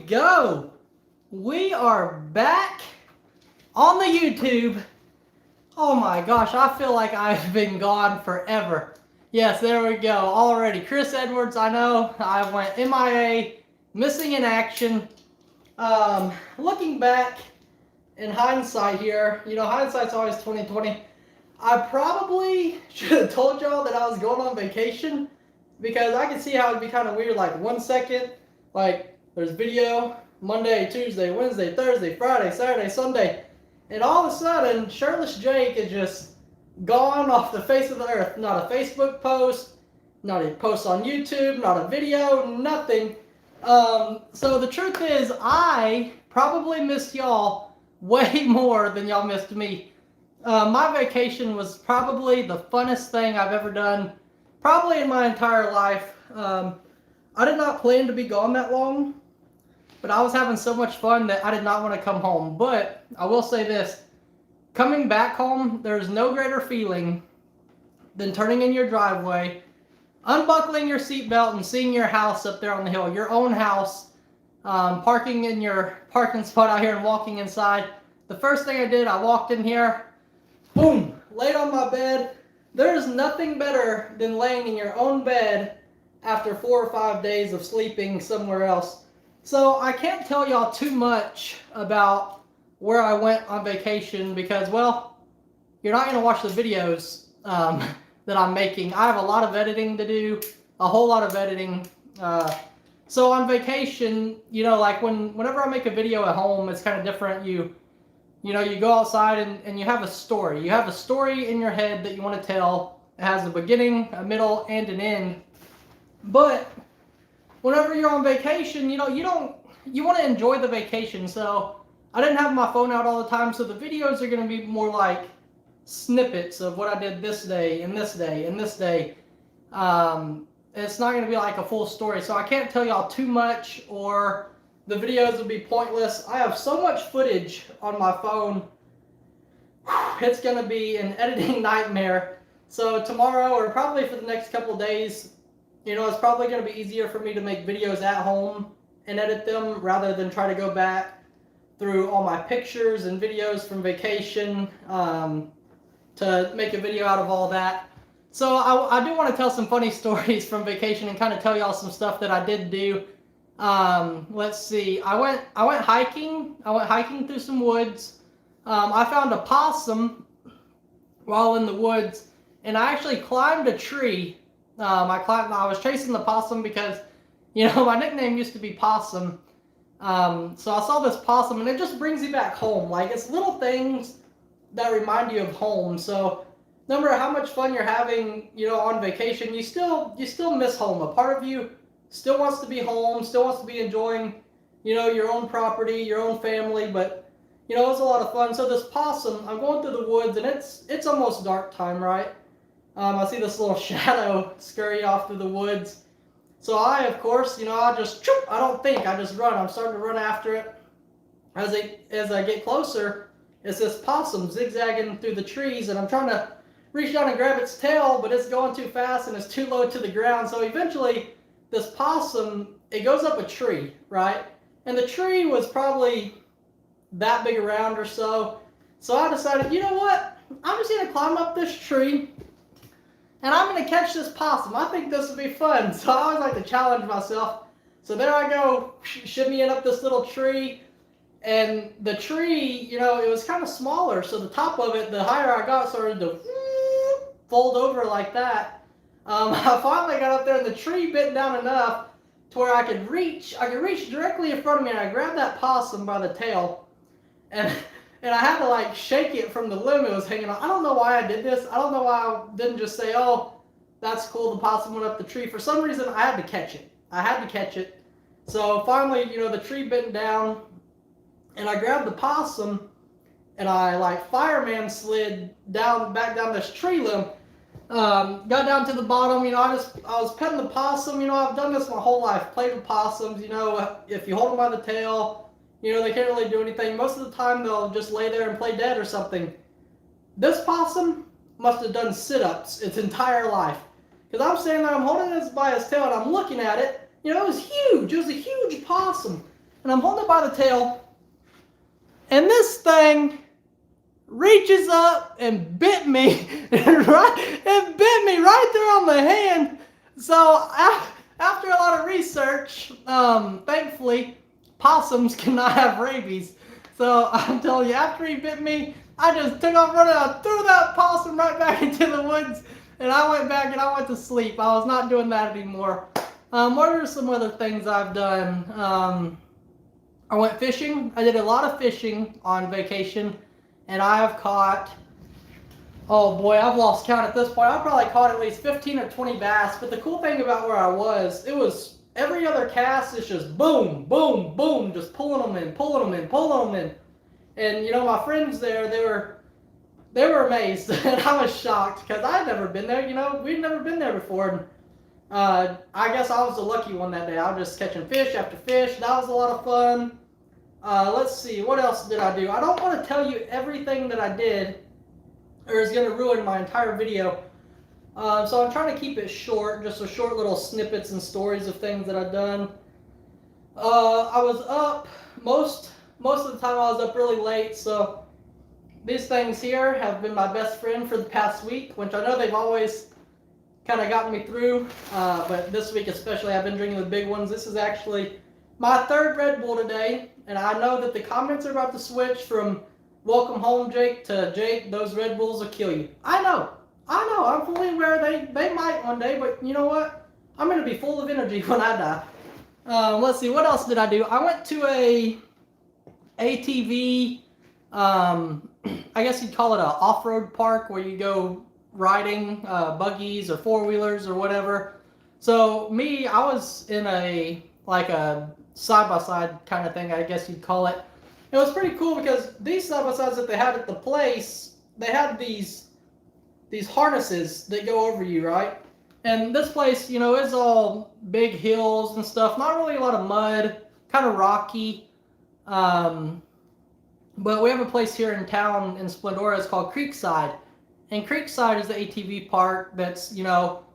go. We are back on the YouTube. Oh my gosh, I feel like I've been gone forever. Yes, there we go. Already. Chris Edwards, I know. I went MIA, missing in action. Looking back in hindsight here, hindsight's always 20/20. I probably should have told y'all that I was going on vacation because I could see how it'd be kind of weird. Like 1 second, like there's video, Monday, Tuesday, Wednesday, Thursday, Friday, Saturday, Sunday. And all of a sudden, Shirtless Jake is just gone off the face of the earth. Not a Facebook post, not a post on YouTube, not a video, nothing. So the truth is, I probably missed y'all way more than y'all missed me. My vacation was probably the funnest thing I've ever done, probably in my entire life. I did not plan to be gone that long, but I was having so much fun that I did not want to come home. But I will say this, coming back home, there's no greater feeling than turning in your driveway, unbuckling your seatbelt, and seeing your house up there on the hill, your own house, parking in your parking spot out here and walking inside. The first thing I did, I walked in here, boom, laid on my bed. There's nothing better than laying in your own bed after 4 or 5 days of sleeping somewhere else. So I can't tell y'all too much about where I went on vacation because, well, you're not going to watch the videos that I'm making. I have a lot of editing to do, a whole lot of editing. So on vacation, like whenever I make a video at home, it's kind of different. You go outside and you have a story. You have a story in your head that you want to tell. It has a beginning, a middle, and an end. But whenever you're on vacation, you want to enjoy the vacation. So I didn't have my phone out all the time, so the videos are going to be more like snippets of what I did this day and this day and this day. It's not going to be like a full story, so I can't tell y'all too much or the videos will be pointless. I have so much footage on my phone. It's going to be an editing nightmare. So tomorrow, or probably for the next couple of days, it's probably going to be easier for me to make videos at home and edit them rather than try to go back through all my pictures and videos from vacation to make a video out of all that. So I do want to tell some funny stories from vacation and kind of tell y'all some stuff that I did do. Let's see. I went hiking. I went hiking through some woods. I found a possum while in the woods, and I actually climbed a tree. I was chasing the possum because, my nickname used to be Possum. So I saw this possum, and it just brings you back home. Like, it's little things that remind you of home. So no matter how much fun you're having, on vacation, you still miss home. A part of you still wants to be home, still wants to be enjoying, your own property, your own family. But, it was a lot of fun. So this possum, I'm going through the woods, and it's almost dark time, right? I see this little shadow scurry off through the woods. So I, of course, I just, I don't think, I just run. I'm starting to run after it. As I get closer, it's this possum zigzagging through the trees, and I'm trying to reach down and grab its tail, but it's going too fast and it's too low to the ground. So eventually, this possum, it goes up a tree, right? And the tree was probably that big around or so. So I decided, you know what? I'm just going to climb up this tree, and I'm going to catch this possum. I think this will be fun. So I always like to challenge myself. So there I go, shimmying up this little tree. And the tree, it was kind of smaller. So the top of it, the higher I got, started to fold over like that. I finally got up there, and the tree bent down enough to where I could reach directly in front of me. And I grabbed that possum by the tail. And I had to shake it from the limb it was hanging on. I don't know why I did this. I don't know why I didn't just say, oh, that's cool, the possum went up the tree. For some reason, I had to catch it. So finally, the tree bent down, and I grabbed the possum, and I fireman slid back down this tree limb. Got down to the bottom, I was petting the possum. I've done this my whole life, played with possums. If you hold them by the tail, they can't really do anything. Most of the time, they'll just lay there and play dead or something. This possum must have done sit-ups its entire life. Because I'm standing there, I'm holding this by its tail, and I'm looking at it. It was huge. It was a huge possum. and I'm holding it by the tail, and this thing reaches up and bit me, it bit me right there on the hand. So after a lot of research, thankfully, possums cannot have rabies. So I'm telling you, after he bit me, I just took off running. I threw that possum right back into the woods, and I went back and I went to sleep. I was not doing that anymore. What are some other things I've done? I went fishing. I did a lot of fishing on vacation, and I have caught, oh boy, I've lost count at this point. I probably caught at least 15 or 20 bass. But the cool thing about where I was, it was every other cast is just boom, boom, boom, just pulling them in, pulling them in, pulling them in. And you know, my friends there, they were amazed, and I was shocked because I'd never been there. You know, we'd never been there before. And I guess I was the lucky one that day. I was just catching fish after fish. That was a lot of fun. Let's see, what else did I do? I don't want to tell you everything that I did, or it's going to ruin my entire video. So I'm trying to keep it short, just a short little snippets and stories of things that I've done. I was up most of the time. I was up really late, so these things here have been my best friend for the past week, which I know they've always kind of gotten me through, but this week especially I've been drinking the big ones. This is actually my third Red Bull today, and I know that the comments are about to switch from welcome home Jake to Jake, those Red Bulls will kill you. I know, I'm fully aware they might one day, but you know what? I'm going to be full of energy when I die. Let's see, what else did I do? I went to a ATV, I guess you'd call it an off-road park where you go riding buggies or four-wheelers or whatever. So me, I was in a side-by-side kind of thing, I guess you'd call it. It was pretty cool because these side-by-sides that they had at the place, they had these harnesses that go over you, right? And this place, you know, is all big hills and stuff, not really a lot of mud, kind of rocky. But we have a place here in town in Splendora, it's called Creekside. And Creekside is the ATV park that's, you know,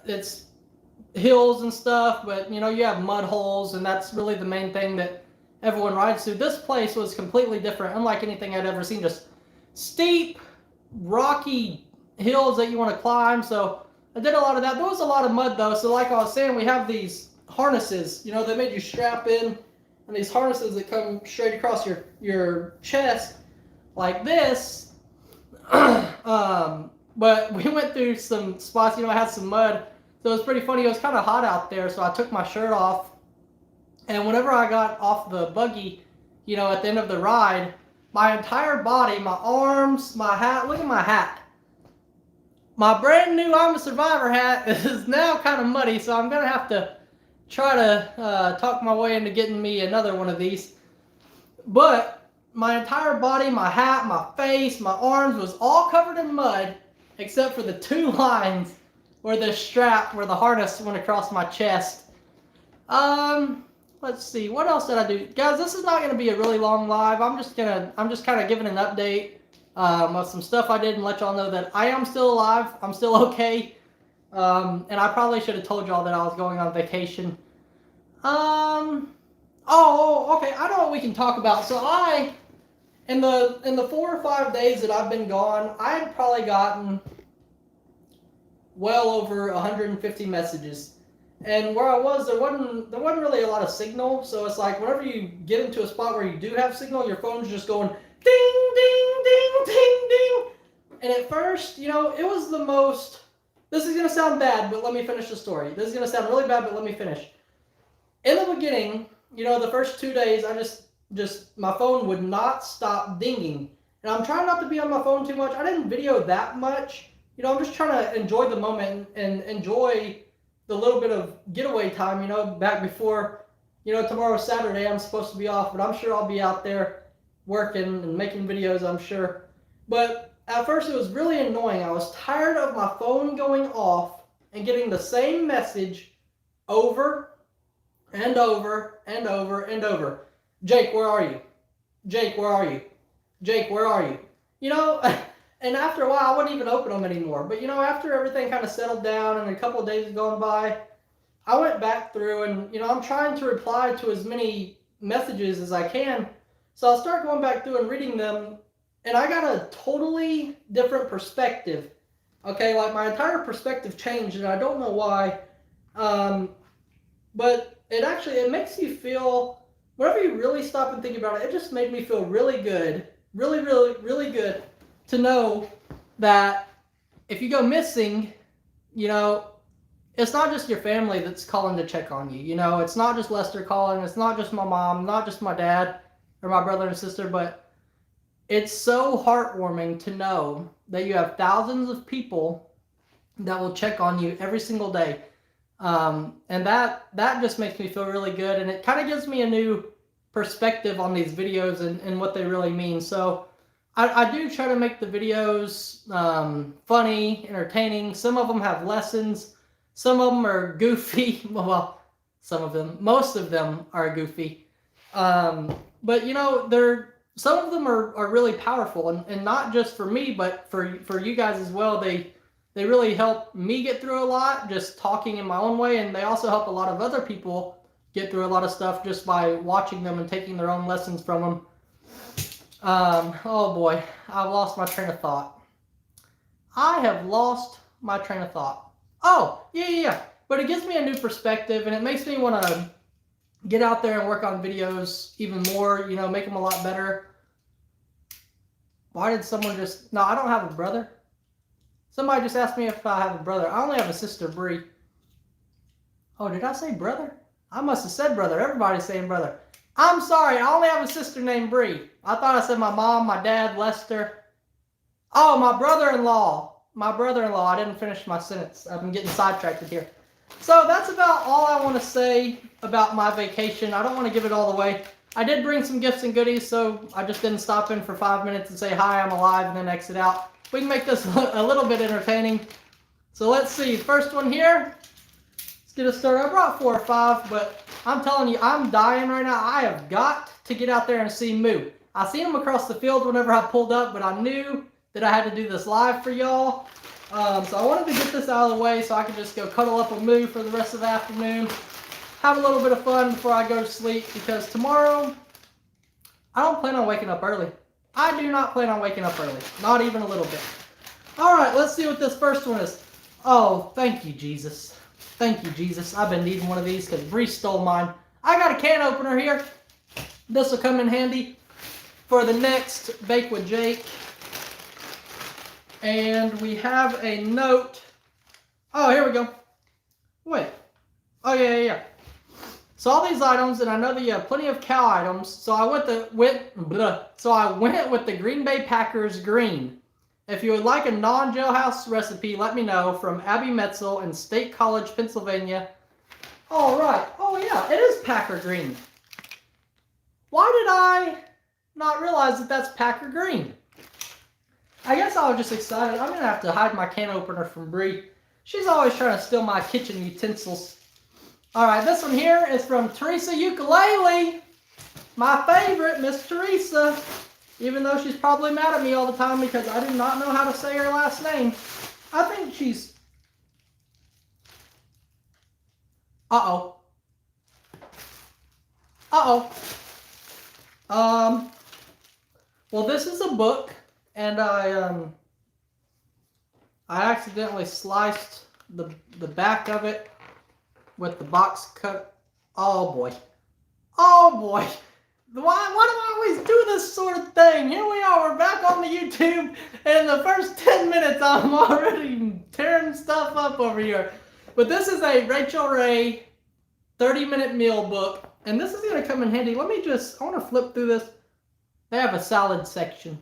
it's hills and stuff, but, you know, you have mud holes, and that's really the main thing that everyone rides to. This place was completely different, unlike anything I'd ever seen. Just steep, rocky hills that you want to climb. So I did a lot of that. There was a lot of mud, though. So like I was saying, we have these harnesses, you know, they made you strap in, and these harnesses that come straight across your chest like this. But we went through some spots, you know, I had some mud, so it was pretty funny. It was kind of hot out there, so I took my shirt off, and whenever I got off the buggy, you know, at the end of the ride, my entire body, my arms, my hat, look at my hat. My brand new I'm a Survivor hat is now kind of muddy, so I'm going to have to try to talk my way into getting me another one of these. But my entire body, my hat, my face, my arms was all covered in mud, except for the two lines where the strap, where the harness went across my chest. Let's see, what else did I do? Guys, this is not going to be a really long live. I'm just kind of giving an update of some stuff I did and let y'all know that I am still alive. I'm still okay. And I probably should have told y'all that I was going on vacation. Oh, okay, I know what we can talk about. So in the 4 or 5 days that I've been gone, I had probably gotten well over 150 messages. And where I was, there wasn't really a lot of signal. So it's like whenever you get into a spot where you do have signal, your phone's just going ding, ding, ding, ding, ding. And at first, you know, it was the most, this is going to sound bad, but let me finish the story. This is going to sound really bad, but let me finish. In the beginning, you know, the first 2 days, I just my phone would not stop dinging. And I'm trying not to be on my phone too much. I didn't video that much. You know, I'm just trying to enjoy the moment and enjoy the little bit of getaway time, you know, back before, you know, tomorrow's Saturday, I'm supposed to be off, but I'm sure I'll be out there working and making videos, I'm sure. But at first it was really annoying. I was tired of my phone going off and getting the same message over and over and over and over. Jake, where are you? Jake, where are you? Jake, where are you? You know, and after a while, I wouldn't even open them anymore. But, you know, after everything kind of settled down and a couple of days had gone by, I went back through and, you know, I'm trying to reply to as many messages as I can. So I'll start going back through and reading them, and I got a totally different perspective. Okay, like my entire perspective changed, and I don't know why. But it makes you feel, whenever you really stop and think about it, it just made me feel really good, really good to know that if you go missing, it's not just your family that's calling to check on you. It's not just Lester calling, it's not just my mom, not just my dad or my brother and sister, but it's so heartwarming to know that you have thousands of people that will check on you every single day. And that just makes me feel really good, and it kind of gives me a new perspective on these videos and what they really mean. So I do try to make the videos funny, entertaining. Some of them have lessons. Some of them are goofy. Well, most of them are goofy. But some of them are really powerful, and not just for me, but for you guys as well. They really help me get through a lot just talking in my own way, and they also help a lot of other people get through a lot of stuff just by watching them and taking their own lessons from them. Oh boy, I've lost my train of thought. I have lost my train of thought. Oh, yeah. But it gives me a new perspective, and it makes me want to get out there and work on videos even more, make them a lot better. Why did someone just... No, I don't have a brother. Somebody just asked me if I have a brother. I only have a sister, Bree. Oh, did I say brother? I must have said brother. Everybody's saying brother. I'm sorry. I only have a sister named Bree. I thought I said my mom, my dad, Lester. Oh, my brother-in-law. My brother-in-law. I didn't finish my sentence. I've been getting sidetracked here. So that's about all I want to say about my vacation. I don't want to give it all away. I did bring some gifts and goodies, so I just didn't stop in for 5 minutes and say, hi, I'm alive, and then exit out. We can make this a little bit entertaining. So let's see. First one here. Let's get us started. I brought 4 or 5, but I'm telling you, I'm dying right now. I have got to get out there and see Moo. I seen him across the field whenever I pulled up, but I knew that I had to do this live for y'all. So I wanted to get this out of the way so I could just go cuddle up with Moo for the rest of the afternoon. Have a little bit of fun before I go to sleep, because tomorrow I don't plan on waking up early. I do not plan on waking up early. Not even a little bit. Alright, let's see what this first one is. Oh, thank you, Jesus. Thank you, Jesus. I've been needing one of these because Bree stole mine. I got a can opener here. This will come in handy for the next Bake with Jake. And we have a note. Oh, here we go. Wait. Oh, yeah. So all these items, and I know that you have plenty of cow items, so I went with the Green Bay Packers green. If you would like a non-jailhouse recipe, let me know. From Abby Metzel in State College, Pennsylvania. All right. Oh yeah, it is Packer green. Why did I not realize that that's Packer green? I guess I was just excited. I'm gonna have to hide my can opener from Bree. She's always trying to steal my kitchen utensils. Alright, this one here is from Teresa Ukulele. My favorite, Miss Teresa. Even though she's probably mad at me all the time because I do not know how to say her last name. I think she's... Uh-oh. Well, this is a book, and I accidentally sliced the back of it with the box cut. Oh boy. Why do I always do this sort of thing? Here we are, we're back on the YouTube, and in the first 10 minutes I'm already tearing stuff up over here. But this is a Rachel Ray 30-minute meal book, and this is going to come in handy. I want to flip through this. They have a salad section.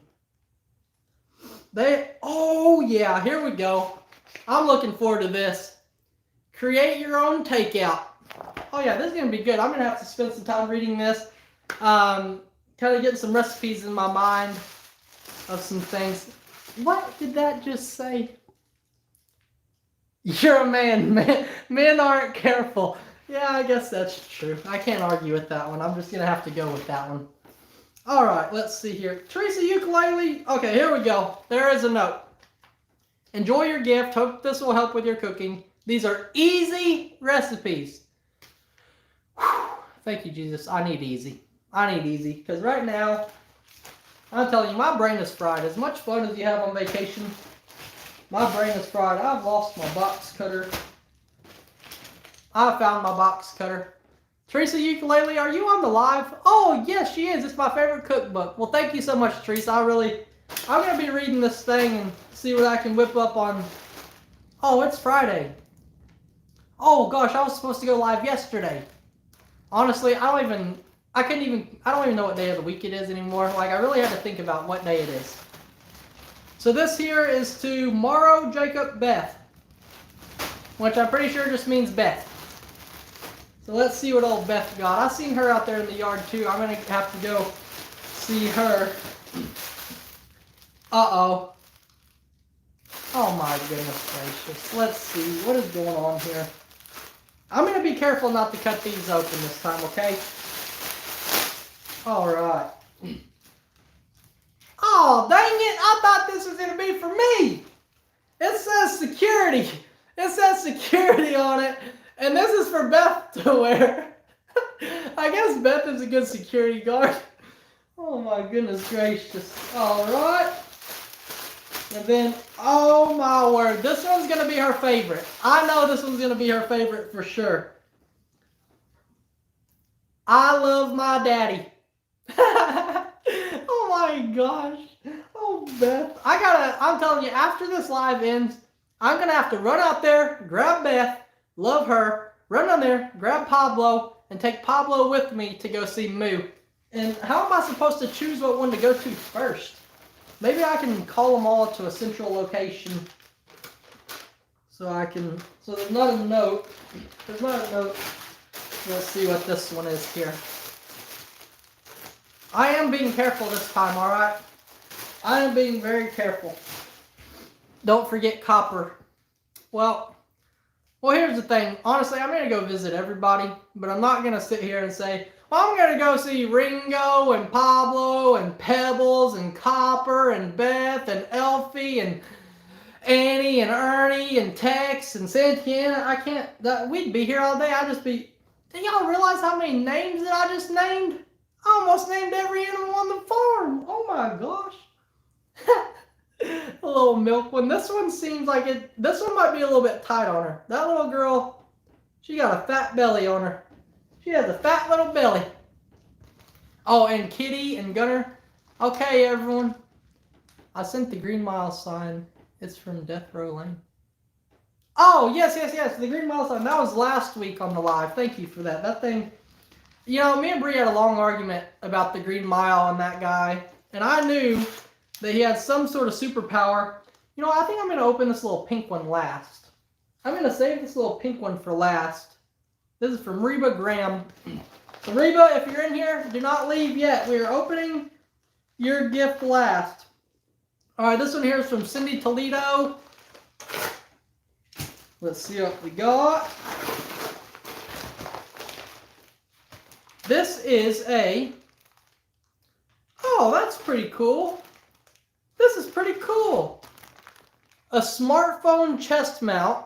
Oh yeah, here we go. I'm looking forward to this. Create your own takeout. Oh yeah, this is going to be good. I'm going to have to spend some time reading this. Kind of getting some recipes in my mind of some things. What did that just say? You're a man. Men aren't careful. Yeah, I guess that's true. I can't argue with that one. I'm just going to have to go with that one. Alright, let's see here. Teresa Ukulele. Okay, here we go. There is a note. Enjoy your gift. Hope this will help with your cooking. These are easy recipes. Whew. Thank you, Jesus. I need easy. I need easy. Because right now, I'm telling you, my brain is fried. As much fun as you have on vacation, my brain is fried. I've lost my box cutter. I found my box cutter. Teresa Ukulele, are you on the live? Oh, yes, she is. It's my favorite cookbook. Well, thank you so much, Teresa. I'm going to be reading this thing and see what I can whip up on. Oh, it's Friday. Oh, gosh, I was supposed to go live yesterday. Honestly, I don't even know what day of the week it is anymore. Like, I really had to think about what day it is. So this here is to Morrow Jacob Beth, which I'm pretty sure just means Beth. So let's see what old Beth got. I seen her out there in the yard too. I'm going to have to go see her. Uh-oh. Oh my goodness gracious. Let's see. What is going on here? I'm going to be careful not to cut these open this time, okay? Alright. Oh, dang it. I thought this was going to be for me. It says security. It says security on it. And this is for Beth to wear. I guess Beth is a good security guard. Oh my goodness gracious. Alright. And then, oh my word. This one's going to be her favorite. I know this one's going to be her favorite for sure. I love my daddy. Oh my gosh. Oh, Beth. I'm telling you, after this live ends, I'm going to have to run out there, grab Beth, love her, run down there, grab Pablo, and take Pablo with me to go see Moo. And how am I supposed to choose what one to go to first? Maybe I can call them all to a central location. So there's not a note. There's not a note. Let's see what this one is here. I am being careful this time, alright? I am being very careful. Don't forget copper. Well, here's the thing. Honestly, I'm going to go visit everybody, but I'm not going to sit here and say, well, I'm going to go see Ringo and Pablo and Pebbles and Copper and Beth and Elfie and Annie and Ernie and Tex and Santiana. I can't, we'd be here all day. Do y'all realize how many names that I just named? I almost named every animal on the farm. Oh my gosh. A little milk one. This one seems like this one might be a little bit tight on her. That little girl, she got a fat belly on her. She has a fat little belly. Oh, and Kitty and Gunner. Okay, everyone. I sent the Green Mile sign. It's from Death Row Lane. Oh, yes. The Green Mile sign. That was last week on the live. Thank you for that. That thing, me and Bree had a long argument about the Green Mile and that guy. And I knew that he had some sort of superpower. I think I'm going to open this little pink one last. I'm going to save this little pink one for last. This is from Reba Graham. So Reba, if you're in here, do not leave yet. We are opening your gift last. Alright, this one here is from Cindy Toledo. Let's see what we got. This is oh, that's pretty cool. This is pretty cool. A smartphone chest mount.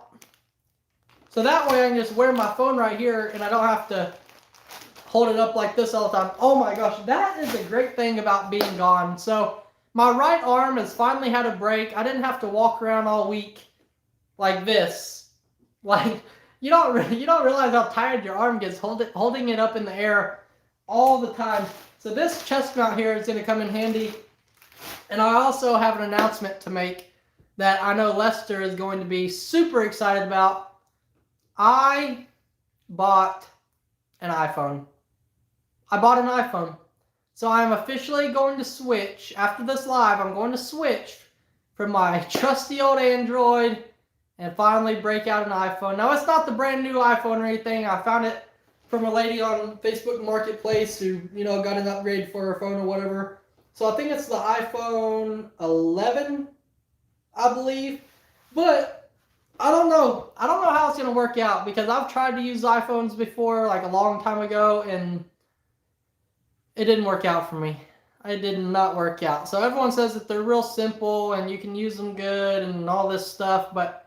So that way I can just wear my phone right here and I don't have to hold it up like this all the time. Oh my gosh, that is a great thing about being gone. So my right arm has finally had a break. I didn't have to walk around all week like this. Like, you don't realize how tired your arm gets holding it up in the air all the time. So this chest mount here is going to come in handy. And I also have an announcement to make that I know Lester is going to be super excited about. I bought an iPhone. So I'm officially going to switch. After this live, I'm going to switch from my trusty old Android and finally break out an iPhone. Now, it's not the brand new iPhone or anything. I found it from a lady on Facebook Marketplace who, got an upgrade for her phone or whatever. So I think it's the iPhone 11, I believe. But I don't know. I don't know how it's going to work out because I've tried to use iPhones before, like a long time ago, and it didn't work out for me. It did not work out. So everyone says that they're real simple and you can use them good and all this stuff, but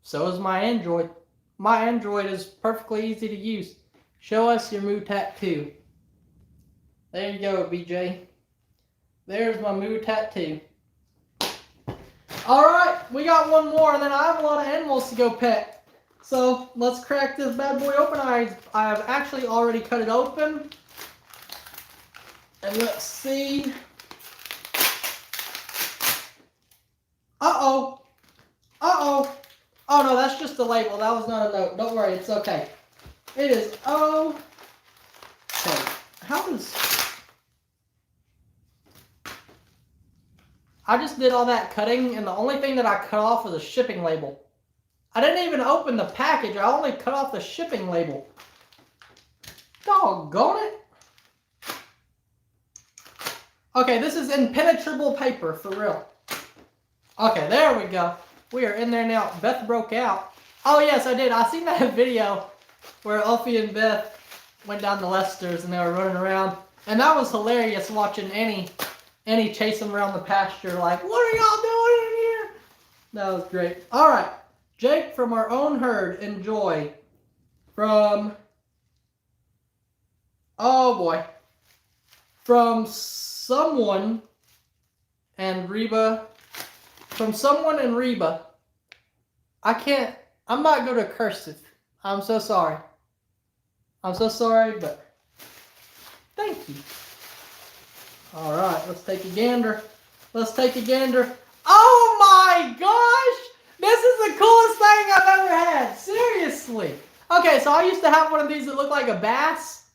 so is my Android. My Android is perfectly easy to use. Show us your Moo tattoo. There you go, BJ. There's my Moo tattoo. Alright, we got one more, and then I have a lot of animals to go pet. So let's crack this bad boy open. I have actually already cut it open. And let's see. Uh-oh. Uh-oh. Oh no, that's just the label. That was not a note. Don't worry, it's okay. It is okay. How does... I just did all that cutting, and the only thing that I cut off was a shipping label. I didn't even open the package. I only cut off the shipping label. Doggone it. Okay, this is impenetrable paper, for real. Okay, there we go. We are in there now. Beth broke out. Oh, yes, I did. I seen that video where Alfie and Beth went down to Lester's and they were running around. And that was hilarious watching Annie chase them around the pasture like, what are y'all doing in here? That was great. All right. Jake from our own herd, enjoy. From, oh boy. From someone and Reba. From someone and Reba. I'm not good at cursive. I'm so sorry. I'm so sorry, but thank you. All right, let's take a gander. Let's take a gander. Oh my gosh! This is the coolest thing I've ever had. Seriously. Okay, so I used to have one of these that looked like a bass.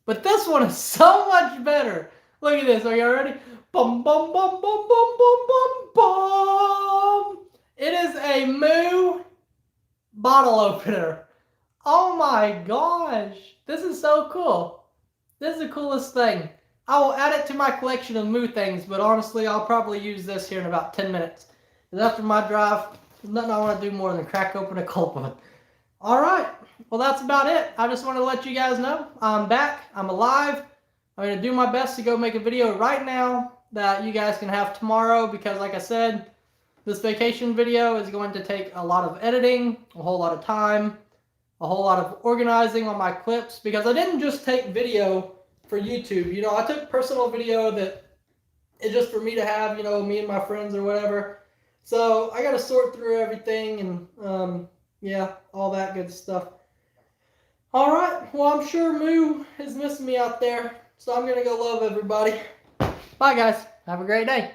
But this one is so much better. Look at this. Are you ready? Bum, bum, bum, bum, bum, bum, bum, bum. It is a Moo bottle opener. Oh my gosh. This is so cool. This is the coolest thing. I will add it to my collection of Moo things, but honestly, I'll probably use this here in about 10 minutes. Because after my drive, there's nothing I want to do more than crack open a cold one. Alright, well that's about it. I just want to let you guys know I'm back, I'm alive. I'm going to do my best to go make a video right now that you guys can have tomorrow because like I said, this vacation video is going to take a lot of editing, a whole lot of time, a whole lot of organizing on my clips because I didn't just take video for YouTube. You know, I took personal video that is just for me to have, you know, me and my friends or whatever. So I got to sort through everything and yeah, all that good stuff. All right, well, I'm sure Moo is missing me out there, so I'm going to go love everybody. Bye, guys. Have a great day.